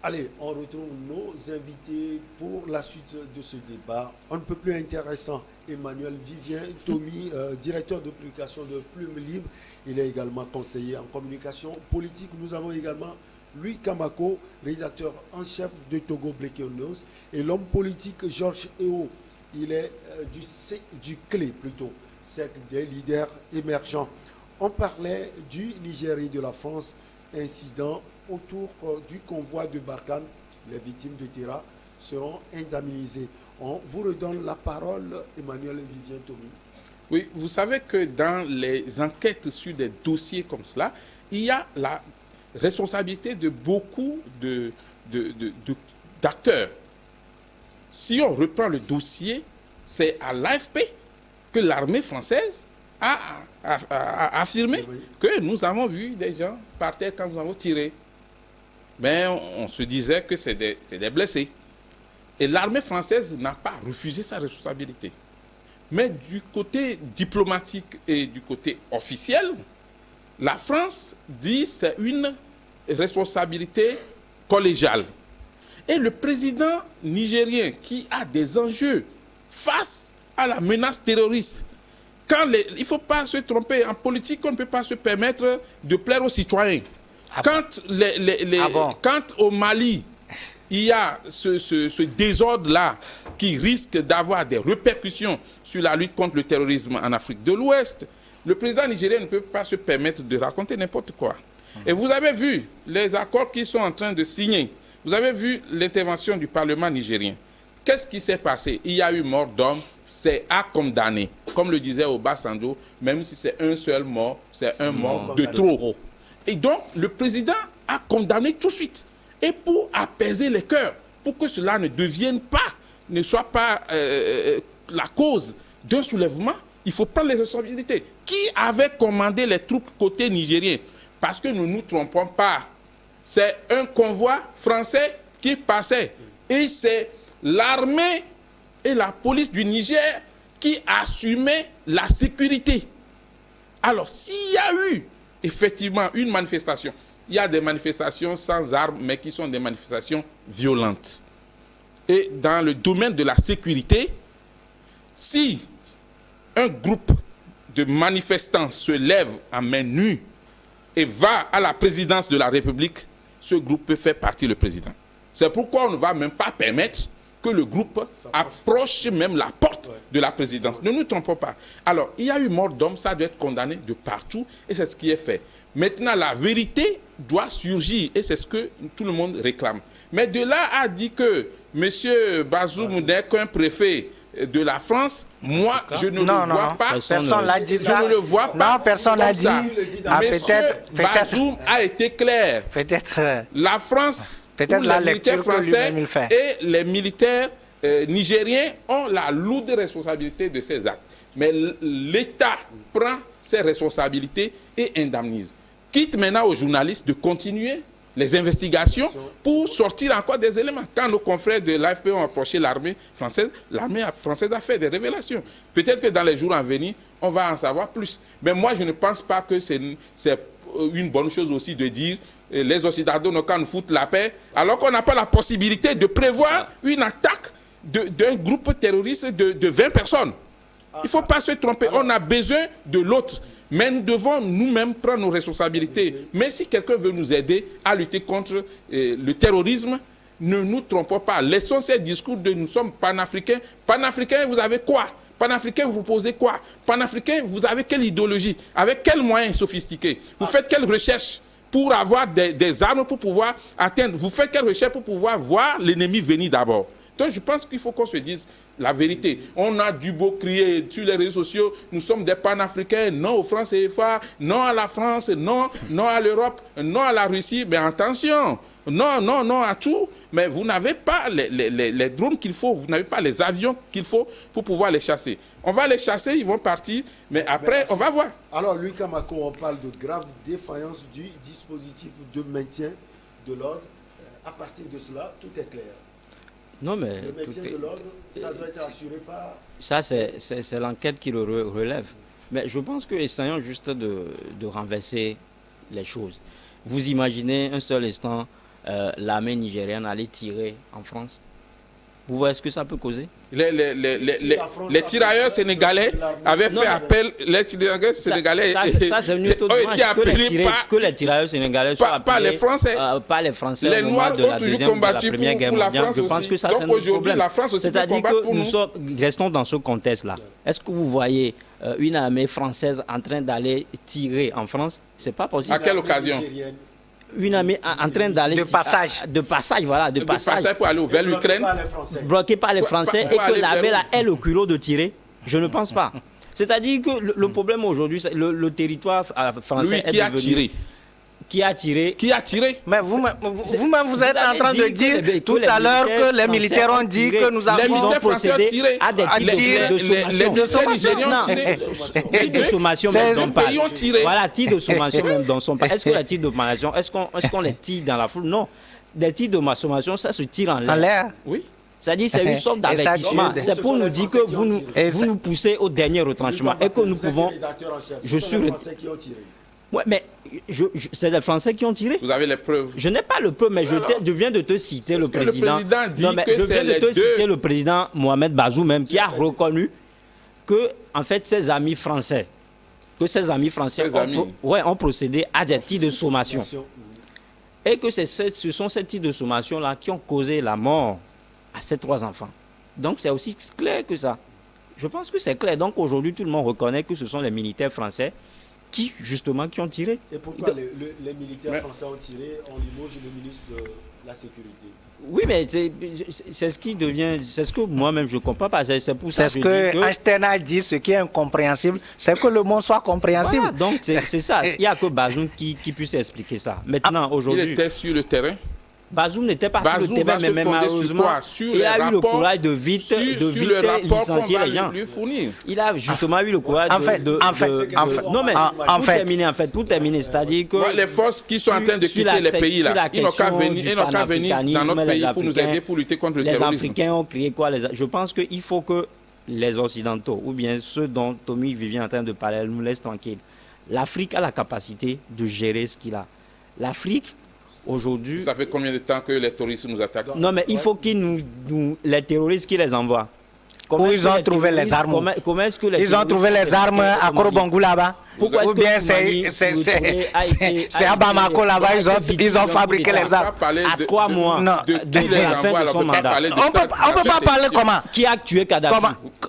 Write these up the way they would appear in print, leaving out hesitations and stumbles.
Allez, on retrouve nos invités pour la suite de ce débat. On ne peut plus intéressant. Emmanuel Vivien Tomi, directeur de publication de Plume Libre. Il est également conseiller en communication politique. Nous avons également Louis Kamako, rédacteur en chef de Togo Breaking News. Et l'homme politique Georges Eo. Il est du CLE plutôt, cercle des leaders émergents. On parlait du Niger et de la France. Incident autour du convoi de Barkhane. Les victimes de Terra seront indemnisées. On vous redonne la parole, Emmanuel Vivien Tomi. Oui, vous savez que dans les enquêtes sur des dossiers comme cela, il y a la responsabilité de beaucoup d'acteurs. Si on reprend le dossier, c'est à l'AFP que l'armée française a affirmé que nous avons vu des gens par terre quand nous avons tiré. Mais on se disait que c'est des blessés. Et l'armée française n'a pas refusé sa responsabilité. Mais du côté diplomatique et du côté officiel, la France dit que c'est une responsabilité collégiale. Et le président nigérien qui a des enjeux face à la menace terroriste, il ne faut pas se tromper, en politique, on ne peut pas se permettre de plaire aux citoyens. Quand au Mali, il y a ce désordre-là qui risque d'avoir des répercussions sur la lutte contre le terrorisme en Afrique de l'Ouest, le président nigérien ne peut pas se permettre de raconter n'importe quoi. Et vous avez vu les accords qu'ils sont en train de signer. Vous avez vu l'intervention du Parlement nigérien. Qu'est-ce qui s'est passé? Il y a eu mort d'homme, c'est à condamner. Comme le disait Obasanjo, même si c'est un seul mort, c'est un mort de trop. Et donc, le président a condamné tout de suite. Et pour apaiser les cœurs, pour que cela ne soit pas la cause d'un soulèvement, il faut prendre les responsabilités. Qui avait commandé les troupes côté nigérien? Parce que nous ne nous trompons pas. C'est un convoi français qui passait. Et c'est l'armée et la police du Niger qui assumaient la sécurité. Alors, s'il y a eu effectivement une manifestation, il y a des manifestations sans armes, mais qui sont des manifestations violentes. Et dans le domaine de la sécurité, si un groupe de manifestants se lève en main nue et va à la présidence de la République, ce groupe peut faire partie le président. C'est pourquoi on ne va même pas permettre que le groupe approche même la porte de la présidence. Ne nous trompons pas. Alors, il y a eu mort d'homme, ça doit être condamné de partout, et c'est ce qui est fait. Maintenant, la vérité doit surgir, et c'est ce que tout le monde réclame. Mais de là à dire que M. Bazoum n'est qu'un préfet de la France, moi, je ne le vois pas. Personne l'a dit ça. Je ne le vois pas. Non, personne l'a dit. Peut-être Bazoum a été clair. Peut-être. La France, peut-être la lecture français et les militaires nigériens ont la lourde responsabilité de ces actes. Mais l'État prend ses responsabilités et indemnise. Quitte maintenant aux journalistes de continuer les investigations pour sortir encore des éléments. Quand nos confrères de l'AFP ont approché l'armée française a fait des révélations. Peut-être que dans les jours à venir, on va en savoir plus. Mais moi, je ne pense pas que c'est une bonne chose aussi de dire les Occidentaux n'ont qu'à nous foutre la paix, alors qu'on n'a pas la possibilité de prévoir une attaque d'un groupe terroriste de 20 personnes. Il ne faut pas se tromper. On a besoin de l'autre. Mais nous devons nous-mêmes prendre nos responsabilités. Mais si quelqu'un veut nous aider à lutter contre le terrorisme, ne nous trompons pas. Laissons ces discours de nous sommes panafricains. Panafricains, vous avez quoi? Panafricains, vous posez quoi? Panafricains, vous avez quelle idéologie? Avec quels moyens sophistiqués? Vous faites quelle recherche pour avoir des armes pour pouvoir atteindre? Vous faites quelle recherche pour pouvoir voir l'ennemi venir d'abord? Donc je pense qu'il faut qu'on se dise la vérité. On a du beau crier sur les réseaux sociaux, nous sommes des panafricains, non au franc CFA, non à la France, non à l'Europe, non à la Russie. Mais attention, non à tout. Mais vous n'avez pas les drones qu'il faut, vous n'avez pas les avions qu'il faut pour pouvoir les chasser. On va les chasser, ils vont partir, mais après, on va voir. Alors, Louis Kamako, on parle de grave défaillance du dispositif de maintien de l'ordre. À partir de cela, tout est clair. Non, mais le maintien de l'ordre, ça doit être assuré par... Ça, c'est l'enquête qui le relève. Mais je pense que essayons juste de renverser les choses. Vous imaginez un seul instant l'armée nigérienne allait tirer en France? Vous voyez ce que ça peut causer? Les tirailleurs sénégalais avaient fait appel. Les tirailleurs sénégalais ça c'est une autre ont été appelés que les tirailleurs sénégalais soient appelés, pas les Français. Pas les Français. Les Noirs ont toujours combattu pour la France Je pense aussi. que ça, Donc aujourd'hui, la France aussi peut combattre pour nous. Restons dans ce contexte-là. Est-ce que vous voyez une armée française en train d'aller tirer en France? C'est pas possible. À quelle occasion? Une armée en train d'aller de passage. De passage, voilà, de passage pour aller vers l'Ukraine, bloqué par les Français et que l'armée là ait le culot de tirer. Je ne pense pas. C'est-à-dire que le problème aujourd'hui, c'est le territoire français qui a tiré. Qui a tiré? Qui a tiré? Mais vous-même, vous êtes en train de dire tout à l'heure que les militaires ont dit que nous avons... Les militaires français ont tiré. Les militaires nigériens ont tiré. Tir de sommation même dont pas. Voilà, tir de sommation même dont sont pas. Est-ce que les tirs de sommation, est-ce qu'on les tire dans la foule? Non. Des tirs de sommation, ça se tire en l'air. Oui. C'est-à-dire c'est une sorte d'avertissement. C'est pour nous dire que vous nous poussez au dernier retranchement et que nous pouvons... Je suis... Ouais, mais c'est les Français qui ont tiré. Vous avez les preuves. Je n'ai pas le preuve, mais je viens de te citer le président. Le président dit que je viens de te citer le président Mohamed Bazoum même qui a reconnu que en fait ses amis français, ont procédé à des tirs de sommation. Et que ce sont ces tirs de sommation là qui ont causé la mort à ces 3 enfants. Donc c'est aussi clair que ça. Je pense que c'est clair. Donc aujourd'hui tout le monde reconnaît que ce sont les militaires français qui ont tiré. Et pourquoi les militaires français ont tiré? On limoge le ministre de la Sécurité. Oui, mais c'est ce qui devient... C'est ce que moi-même je ne comprends pas. C'est pour ça que... C'est ce que Einstein a dit, ce qui est incompréhensible, c'est que le monde soit compréhensible. Voilà, donc c'est ça. Il n'y a que Bazoum qui puisse expliquer ça. Maintenant, aujourd'hui... Il était sur le terrain. Bazoum n'était pas sur le terrain, mais malheureusement, il a eu le courage de vite licencier les gens. Il a justement eu le courage pour terminer, c'est-à-dire que... Les forces qui sont en train de quitter les pays, là, ils n'ont qu'à venir dans notre pays pour nous aider pour lutter contre le terrorisme. Les Africains ont créé quoi? Je pense qu'il faut que les Occidentaux, ou bien ceux dont Tommy Vivien est en train de parler, nous laissent tranquilles. L'Afrique a la capacité de gérer ce qu'il a. L'Afrique, aujourd'hui... Ça fait combien de temps que les terroristes nous attaquent? Non, mais il faut qu'ils les terroristes qui les envoient. Où ils ont trouvé les armes? Comment est-ce que ils ont trouvé les armes à Korobongou là-bas? Ou bien c'est à Bamako là-bas, ils ont fabriqué les armes. À 3 mois de la fin de son mandat. On ne peut pas parler comment? Qui a tué Kadhafi?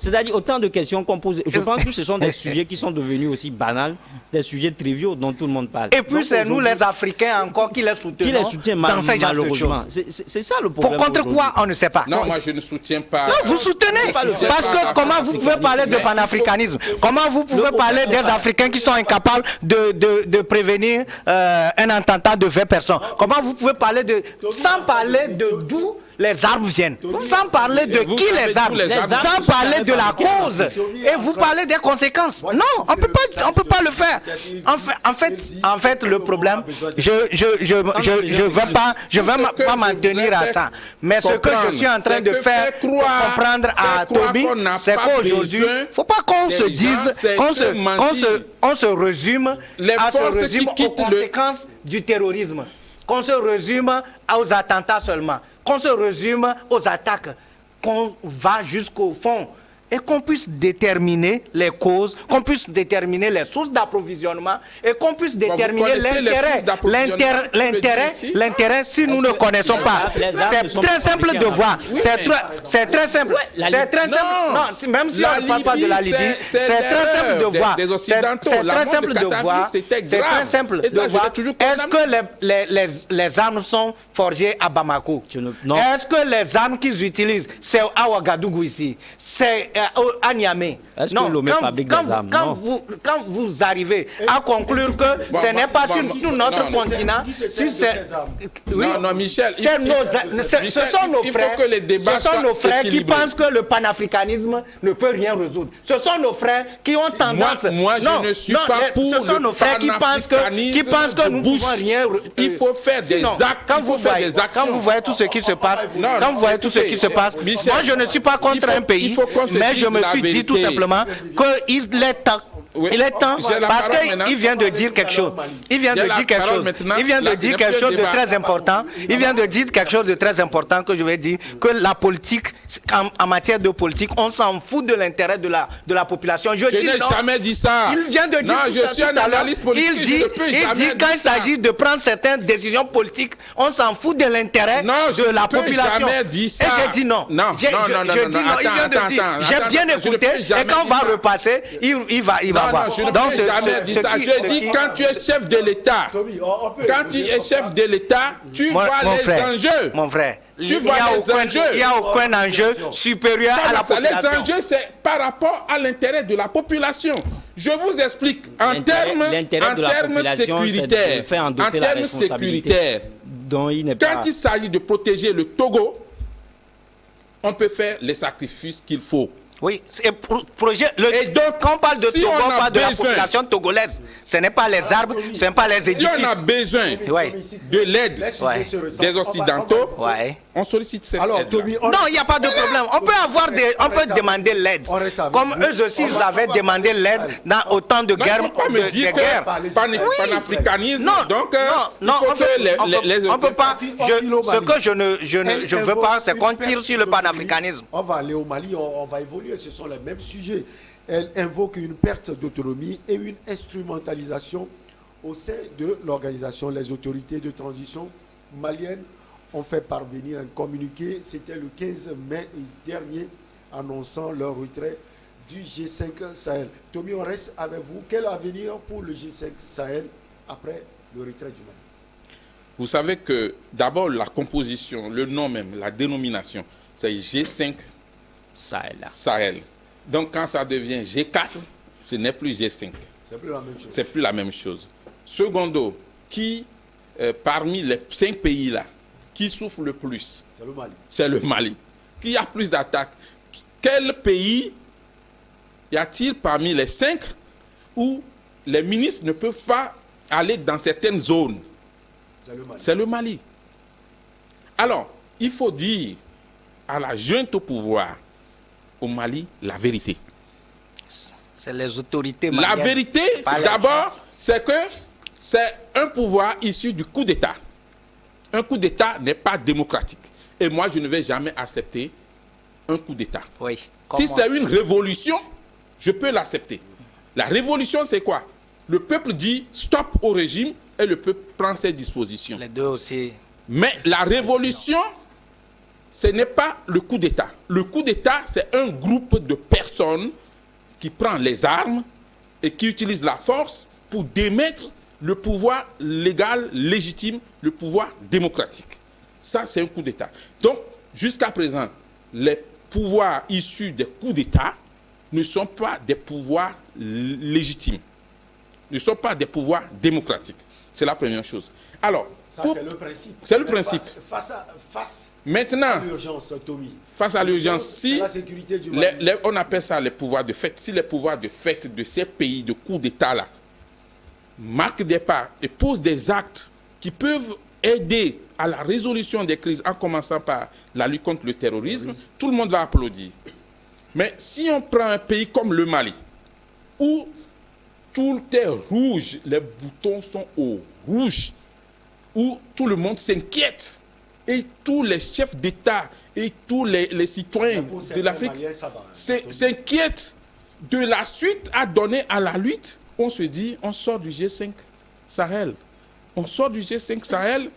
C'est-à-dire autant de questions qu'on pose. Je pense que ce sont des sujets qui sont devenus aussi banals, des sujets triviaux dont tout le monde parle. Et puis c'est nous les Africains encore qui les soutenons dans ces genres de choses. C'est ça le problème. Contre quoi on ne sait pas. Non, moi je ne soutiens pas. Non, vous soutenez. Parce que comment vous pouvez parler de panafricanisme? Comment vous pouvez parler des Africains qui sont incapables de prévenir un attentat de 20 personnes? Comment vous pouvez parler sans parler de d'où les armes viennent, sans parler de qui les armes, sans parler de la cause, et vous parlez des conséquences? Non, on peut pas le faire. En fait, le problème, je vais pas m'en tenir à ça. Mais ce que je suis en train de faire comprendre à Toby, c'est qu'aujourd'hui, faut pas qu'on se dise, qu'on se résume aux conséquences du terrorisme, qu'on se résume aux attentats seulement, qu'on se résume aux attaques, qu'on va jusqu'au fond et qu'on puisse déterminer les causes, qu'on puisse déterminer les sources d'approvisionnement et qu'on puisse déterminer l'intérêt si nous ne connaissons pas. C'est très simple de voir. C'est très simple. C'est très simple. Non, même si on ne parle pas de la Libye, c'est très simple de voir. C'est très simple de voir. C'est très simple de voir. Est-ce que les armes sont forgées à Bamako? Est-ce que les armes qu'ils utilisent, c'est à Ouagadougou ici? C'est à Niamey. Est-ce que Lomé fabrique des armes? Quand vous arrivez à conclure que ce n'est pas sur notre continent, non, Michel, ce sont nos frères qui pensent que le panafricanisme ne peut rien résoudre. Ce sont nos frères qui ont tendance... Moi, je ne suis pas pour le panafricanisme que nous ne pouvons rien... Il faut faire des actes, il faut faire des actions. Quand vous voyez tout ce qui se passe, moi je ne suis pas contre un pays, mais je me suis dit tout simplement qu'il est temps Oui. Il est temps, J'ai la parce parole maintenant. qu'il vient de dire quelque chose. Il vient J'ai de la dire quelque parole chose. maintenant. Il vient de Là, dire ce quelque n'est plus chose un de débat. très important. Il vient de dire quelque chose de très important que je vais dire, que la politique, en matière de politique, on s'en fout de l'intérêt de la population. Je n'ai jamais dit ça. Il vient de dire non, tout je ça suis tout un à l'heure. analyste politique. Il dit, je ne peux jamais quand dire il ça. s'agit de prendre certaines décisions politiques, on s'en fout de l'intérêt de la population. Jamais dit ça. Et j'ai dit non. Non, Je dis non. Il vient de dire. J'ai bien écouté. Et quand on va repasser, il va voir. Non, je ne peux jamais dire ça. Je dis quand tu es chef de l'État, quand tu es chef de l'État, tu vois les enjeux. Mon frère, tu vois les enjeux. Il n'y a aucun enjeu supérieur à la population. Les enjeux, c'est par rapport à l'intérêt de la population. Je vous explique, en termes sécuritaires, quand il s'agit de protéger le Togo, on peut faire les sacrifices qu'il faut. Oui, et quand on parle de Togo, on parle de la population togolaise. Ce n'est pas les arbres, ce n'est pas les édifices. Si on a besoin de l'aide des Occidentaux, on sollicite cette aide. Non, il n'y a pas de problème. On peut demander l'aide. Comme eux aussi, ils avaient demandé l'aide dans autant de guerres. On ne peut pas me dire que panafricanisme, donc non, on peut pas. Ce que je ne veux pas, c'est qu'on tire sur le panafricanisme. On va aller au Mali, on va évoluer. Ce sont les mêmes sujets. Elle invoque une perte d'autonomie et une instrumentalisation au sein de l'organisation. Les autorités de transition maliennes ont fait parvenir un communiqué, c'était le 15 mai dernier, annonçant leur retrait du G5 Sahel. Tommy, on reste avec vous. Quel avenir pour le G5 Sahel après le retrait du Mali? Vous savez que d'abord la composition, le nom même, la dénomination, c'est G5 Sahel. Donc quand ça devient G4, ce n'est plus G5. C'est plus la même chose. Secondo, parmi les 5 pays-là, qui souffre le plus? C'est le Mali. Qui a plus d'attaques? Quel pays y a-t-il parmi les 5 où les ministres ne peuvent pas aller dans certaines zones? C'est le Mali. Alors, il faut dire à la junte au pouvoir, au Mali, la vérité. C'est les autorités maliennes. La vérité, d'abord, c'est que c'est un pouvoir issu du coup d'État. Un coup d'État n'est pas démocratique. Et moi, je ne vais jamais accepter un coup d'État. Oui. Si c'est une révolution, je peux l'accepter. La révolution, c'est quoi? Le peuple dit stop au régime et le peuple prend ses dispositions. Les deux aussi. Mais la révolution, ce n'est pas le coup d'État. Le coup d'État, c'est un groupe de personnes qui prend les armes et qui utilise la force pour démettre le pouvoir légal, légitime, le pouvoir démocratique. Ça, c'est un coup d'État. Donc, jusqu'à présent, les pouvoirs issus des coups d'État ne sont pas des pouvoirs légitimes, ne sont pas des pouvoirs démocratiques. C'est la première chose. Alors, c'est le principe. C'est le principe. Face maintenant, à l'urgence, Tommy. Face à l'urgence, si la sécurité du Mali. On appelle ça les pouvoirs de fait, si les pouvoirs de fait de ces pays de coups d'État-là marquent des pas et posent des actes qui peuvent aider à la résolution des crises, en commençant par la lutte contre le terrorisme, tout le monde va applaudir. Mais si on prend un pays comme le Mali, où tout est rouge, les boutons sont au rouge, où tout le monde s'inquiète, et tous les chefs d'État et tous les citoyens de l'Afrique s'inquiètent de la suite à donner à la lutte, on se dit, on sort du G5 Sahel. On sort du G5 Sahel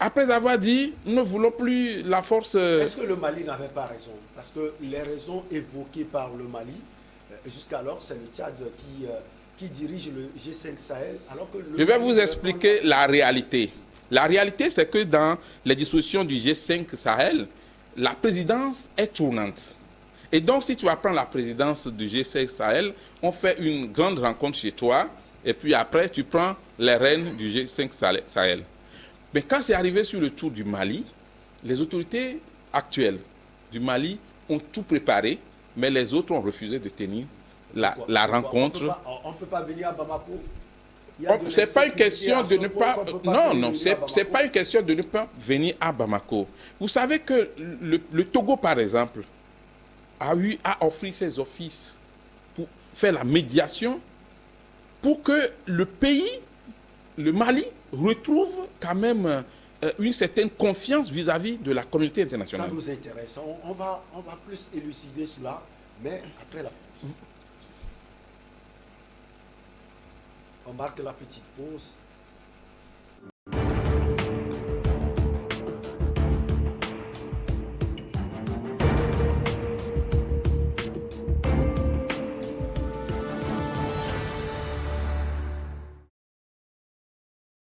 après avoir dit, nous ne voulons plus la force... Est-ce que le Mali n'avait pas raison? Parce que les raisons évoquées par le Mali, jusqu'alors, c'est le Tchad qui dirige le G5 Sahel. Alors que Je vais vous expliquer la réalité. La réalité, c'est que dans les dispositions du G5 Sahel, la présidence est tournante. Et donc, si tu vas prendre la présidence du G5 Sahel, on fait une grande rencontre chez toi, et puis après, tu prends les rênes du G5 Sahel. Mais quand c'est arrivé sur le tour du Mali, les autorités actuelles du Mali ont tout préparé, mais les autres ont refusé de tenir la rencontre. On ne peut pas venir à Bamako. C'est pas une question de ne pas... Non, c'est pas une question de ne pas venir à Bamako. Vous savez que le Togo, par exemple, a offert ses offices pour faire la médiation pour que le pays, le Mali, retrouve quand même une certaine confiance vis-à-vis de la communauté internationale. Ça nous intéresse. On va plus élucider cela, mais après la pause. On marque la petite pause.